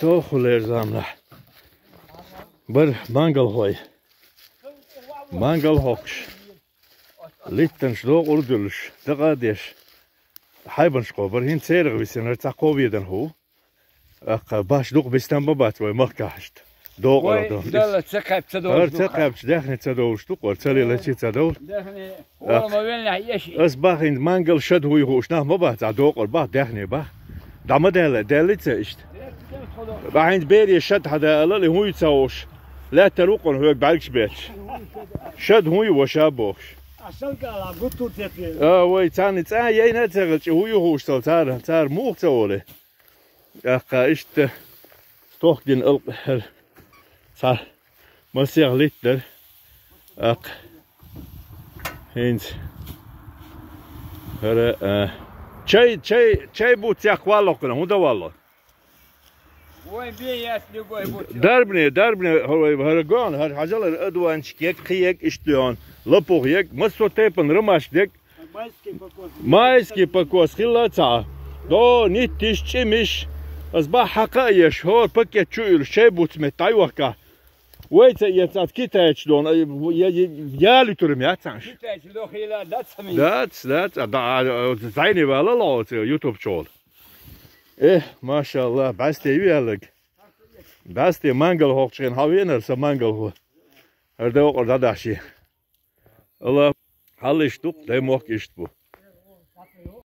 Doğuler zamla. Bir mangal hoy. Mangal hokş. Litten şlok urduluş. Dağadeş. Hayban şkobar. Hin seyre bisin. Ertakoviyeden hu. Baş dok bistan babat ve makkaşt. Doğular da. Dalla çakap çador. Çakap dehne çadorştuk. Var çalıyla çi çador. Dehne. Olma velna yeşi. Es bakın mangal şad huy hoş. Nah babat. Doğular bak dehne bak. Dama delice işte. بعدين بيري شد هذا قال لي هو يتسوش لا تروقن هو بالكش بيت شد هو وشابوش عشان قال قلت تفي وي تاني يا نتغل هو يهوش تار مو تولي اخا اشت توخدين صار مسيغ ليتر اق هينز هذا çay bu tiyak vallo kana huda vallo وين بيات لقوي بوت darbne haragon har hajalar adwan çkek khiyek iştyon lapog yek masotepen ramaşdek mayski pakos khilatsa do nit tişçimiş azba haqa yeşhor paket çuyul şey butmet taywaka ويتا يتات كيتاج دون يا لترم يا تانش كيتاج لو خيلا داتسمي دات زيني ولا لا يوتيوب شول إيه ما شاء الله بس تيجي بس تي مانجل هوكشين هاوينر سا مانجل هو هذا هو داشي الله حلش توك ده موك إشتبو